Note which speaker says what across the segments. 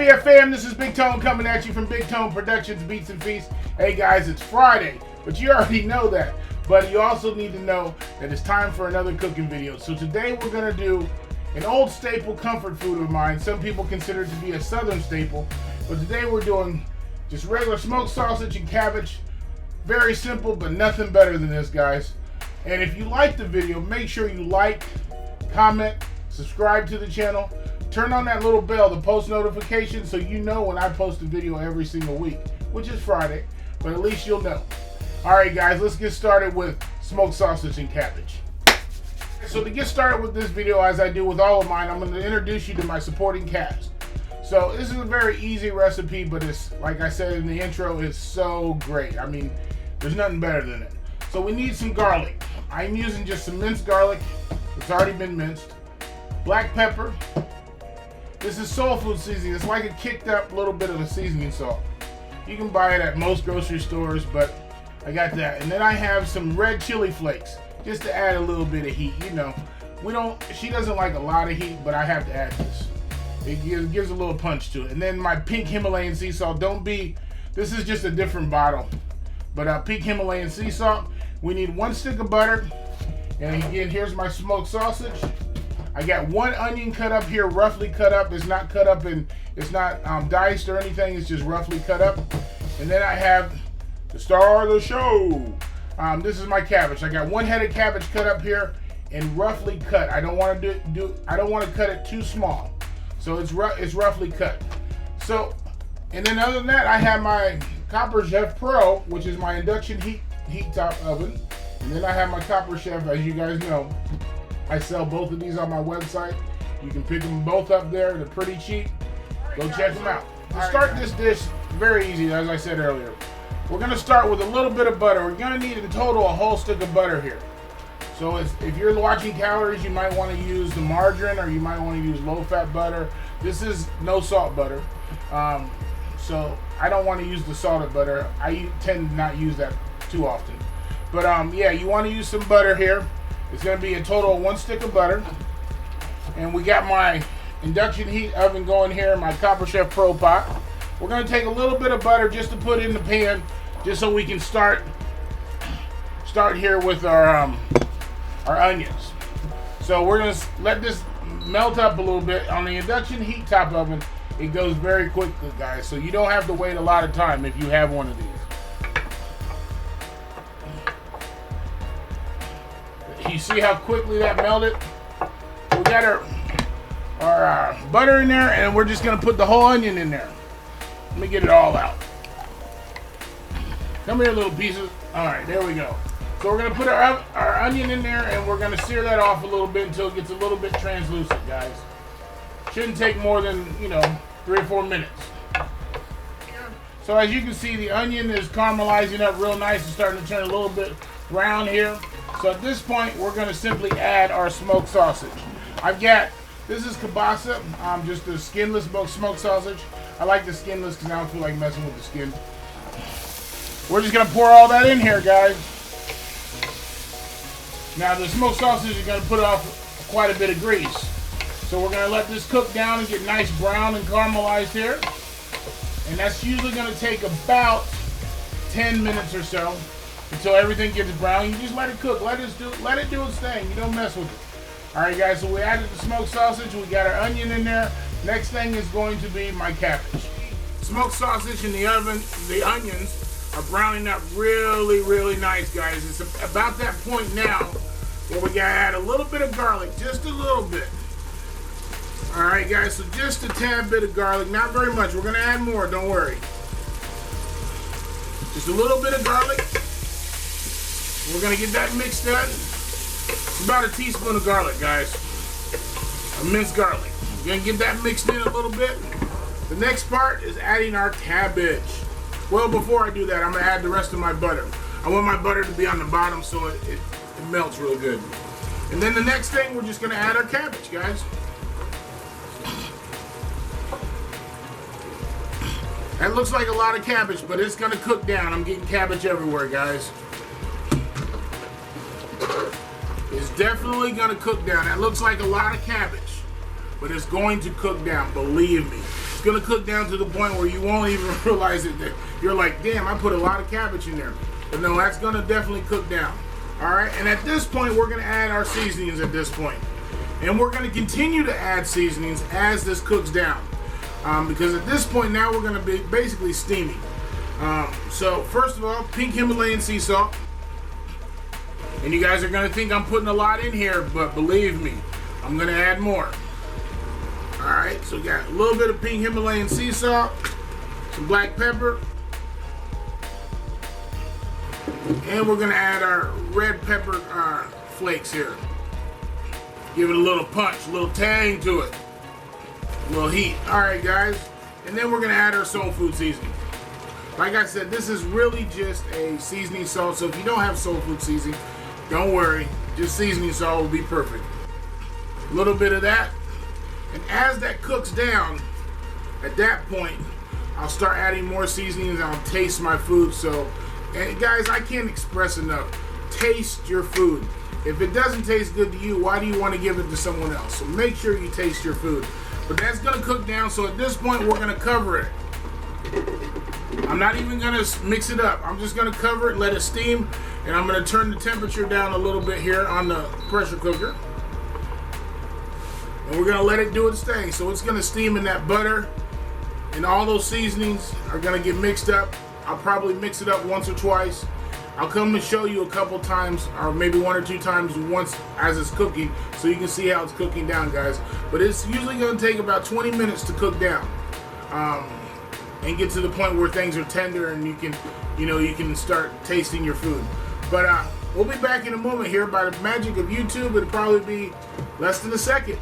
Speaker 1: there, fam? This is Big Tone coming at you from Big Tone Productions, Beats and Feasts. Hey guys, it's Friday, but you already know that. But you also need to know that it's time for another cooking video. So today we're gonna do an old staple comfort food of mine. Some people consider it to be a southern staple, but today we're doing just regular smoked sausage and cabbage. Very simple, but nothing better than this, guys. And if you like the video, make sure you like, comment, subscribe to the channel. Turn on that little bell, the post notification, so you know when I post a video every single week, which is Friday, but at least you'll know. All right, guys, let's get started with smoked sausage and cabbage. So to get started with this video, as I do with all of mine, I'm going to introduce you to my supporting cast. So this is a very easy recipe, but it's, like I said in the intro, it's so great. I mean, there's nothing better than it. So we need some garlic. I'm using just some minced garlic. It's already been minced. Black pepper. This is soul food seasoning. It's like a kicked up little bit of a seasoning salt. You can buy it at most grocery stores, but I got that. And then I have some red chili flakes, just to add a little bit of heat. You know, she doesn't like a lot of heat, but I have to add this. It gives a little punch to it. And then my pink Himalayan sea salt. This is just a different bottle. But pink Himalayan sea salt. We need 1 stick of butter. And again, here's my smoked sausage. I got 1 onion cut up here, roughly cut up. It's not cut up and it's not diced or anything. It's just roughly cut up. And then I have the star of the show. This is my cabbage. I got 1 head of cabbage cut up here and roughly cut. I don't want to I don't want to cut it too small, so it's roughly cut. So, and then other than that, I have my Copper Chef Pro, which is my induction heat top oven. And then I have my Copper Chef, as you guys know. I sell both of these on my website. You can pick them both up there. They're pretty cheap. Go check them out. To start this dish, very easy, as I said earlier. We're going to start with a little bit of butter. We're going to need in total a whole stick of butter here. So if you're watching calories, you might want to use the margarine or you might want to use low-fat butter. This is no salt butter. So I don't want to use the salted butter. I tend to not use that too often. But yeah, you want to use some butter here. It's going to be a total of 1 stick of butter. And we got my induction heat oven going here, my Copper Chef Pro pot. We're going to take a little bit of butter just to put in the pan, just so we can start here with our onions. So we're going to let this melt up a little bit. On the induction heat top oven, it goes very quickly, guys. So you don't have to wait a lot of time if you have one of these. You see how quickly that melted? We got our butter in there, and we're just going to put the whole onion in there. Let me get it all out. Come here, little pieces. All right, there we go. So we're going to put our onion in there, and we're going to sear that off a little bit until it gets a little bit translucent, guys. Shouldn't take more than, 3 or 4 minutes. So as you can see, the onion is caramelizing up real nice and starting to turn a little bit brown here. So at this point, we're going to simply add our smoked sausage. This is kielbasa, just the skinless smoked sausage. I like the skinless because I don't feel like messing with the skin. We're just going to pour all that in here, guys. Now the smoked sausage is going to put off quite a bit of grease. So we're going to let this cook down and get nice brown and caramelized here. And that's usually going to take about 10 minutes or so. Until everything gets brown. You just let it cook. Let it do its thing. You don't mess with it. Alright, guys, so we added the smoked sausage. We got our onion in there. Next thing is going to be my cabbage. Smoked sausage in the oven, the onions are browning up really, really nice, guys. It's about that point now where we gotta add a little bit of garlic, just a little bit. Alright, guys, so just a tad bit of garlic, not very much. We're gonna add more, don't worry. Just a little bit of garlic. We're going to get that mixed up. It's about a teaspoon of garlic, guys. A minced garlic. We're going to get that mixed in a little bit. The next part is adding our cabbage. Well, before I do that, I'm going to add the rest of my butter. I want my butter to be on the bottom so it melts real good. And then the next thing, we're just going to add our cabbage, guys. That looks like a lot of cabbage, but it's going to cook down. I'm getting cabbage everywhere, guys. It's definitely going to cook down. That looks like a lot of cabbage, but it's going to cook down, believe me. gonna cook down to the point where you won't even realize it. That you're like, damn, I put a lot of cabbage in there. But no, that's gonna definitely cook down. All right, and at this point, we're gonna add our seasonings at this point. And we're gonna continue to add seasonings as this cooks down. Because at this point now, we're gonna be basically steaming. So first of all, pink Himalayan sea salt. And you guys are gonna think I'm putting a lot in here, but believe me, I'm gonna add more. All right, so we got a little bit of pink Himalayan sea salt, some black pepper, and we're gonna add our red pepper flakes here. Give it a little punch, a little tang to it, a little heat. All right, guys, and then we're gonna add our soul food seasoning. Like I said, this is really just a seasoning salt, so if you don't have soul food seasoning, don't worry, just seasoning salt will be perfect. A little bit of that. And as that cooks down, at that point, I'll start adding more seasonings and I'll taste my food. So, and guys, I can't express enough. Taste your food. If it doesn't taste good to you, why do you want to give it to someone else? So make sure you taste your food. But that's going to cook down, so at this point, we're going to cover it. I'm not even going to mix it up. I'm just going to cover it, let it steam, and I'm going to turn the temperature down a little bit here on the pressure cooker. And we're gonna let it do its thing. So it's gonna steam in that butter, and all those seasonings are gonna get mixed up. I'll probably mix it up once or twice. I'll come and show you a couple times, or maybe one or two times once as it's cooking, so you can see how it's cooking down, guys. But it's usually gonna take about 20 minutes to cook down, and get to the point where things are tender and you can start tasting your food. But we'll be back in a moment here. By the magic of YouTube, it'll probably be less than a second.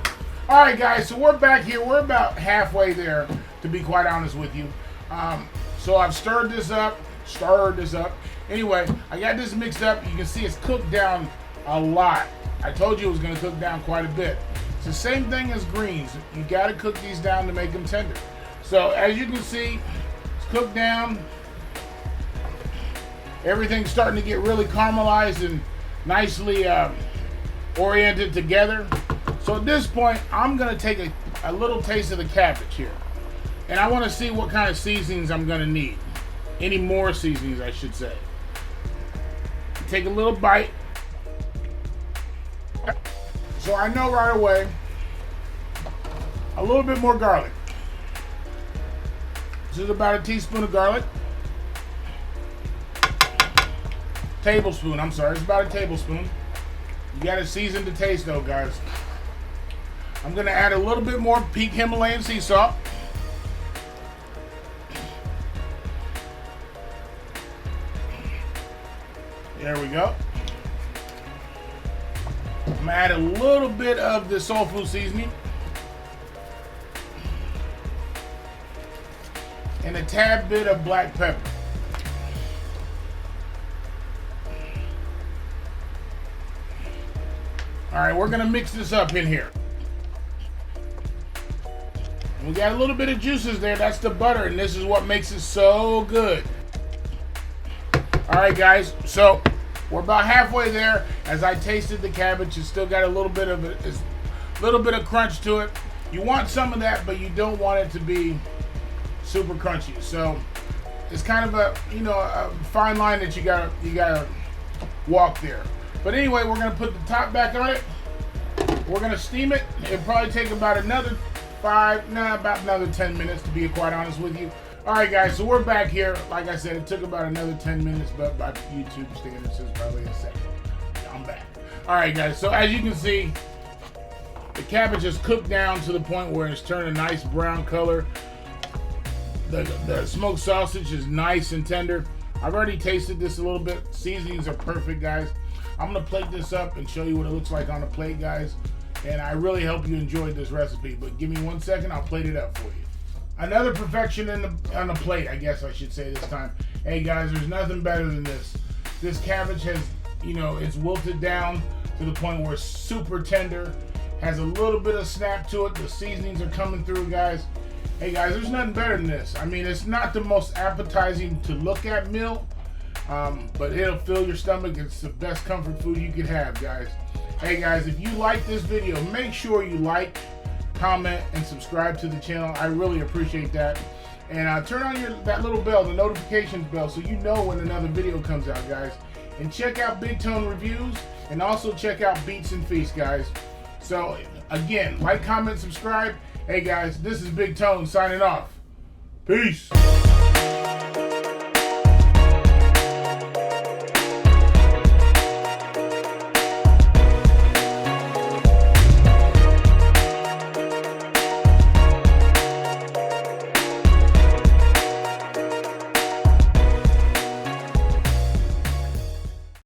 Speaker 1: All right, guys, so we're back here. We're about halfway there, to be quite honest with you. So I've stirred this up. Anyway, I got this mixed up. You can see it's cooked down a lot. I told you it was going to cook down quite a bit. It's the same thing as greens. You got to cook these down to make them tender. So as you can see, it's cooked down. Everything's starting to get really caramelized and nicely oriented together. So at this point, I'm gonna take a little taste of the cabbage here. And I wanna see what kind of seasonings I'm gonna need. Any more seasonings, I should say. Take a little bite. So I know right away, a little bit more garlic. This is about a teaspoon of garlic. Tablespoon, I'm sorry, it's about a tablespoon. You gotta season to taste though, guys. I'm gonna add a little bit more pink Himalayan sea salt. There we go. I'm gonna add a little bit of the soul food seasoning. And a tad bit of black pepper. All right, we're gonna mix this up in here. We got a little bit of juices there. That's the butter, and this is what makes it so good. All right, guys. So we're about halfway there. As I tasted the cabbage, it's still got a little bit of crunch to it. You want some of that, but you don't want it to be super crunchy. So it's kind of a fine line that you gotta walk there. But anyway, we're gonna put the top back on it. We're gonna steam it. It'll probably take about another about another 10 minutes, to be quite honest with you. All right, guys, so we're back here. Like I said, it took about another 10 minutes, but by YouTube standards, it's probably a second. I'm back. All right, guys, so as you can see, the cabbage is cooked down to the point where it's turned a nice brown color. The smoked sausage is nice and tender. I've already tasted this a little bit. Seasonings are perfect, guys. I'm gonna plate this up and show you what it looks like on the plate, guys. And I really hope you enjoyed this recipe, but give me 1 second, I'll plate it up for you. Another perfection on the plate, I guess I should say this time. Hey guys, there's nothing better than this. This cabbage has, it's wilted down to the point where it's super tender, has a little bit of snap to it. The seasonings are coming through, guys. Hey guys, there's nothing better than this. I mean, it's not the most appetizing to look at meal, but it'll fill your stomach. It's the best comfort food you could have, guys. Hey guys, if you like this video, make sure you like, comment, and subscribe to the channel. I really appreciate that. And turn on that little bell, the notifications bell, so you know when another video comes out, guys. And check out Big Tone Reviews, and also check out Beats and Feast, guys. So again, like, comment, subscribe. Hey guys, this is Big Tone signing off. Peace.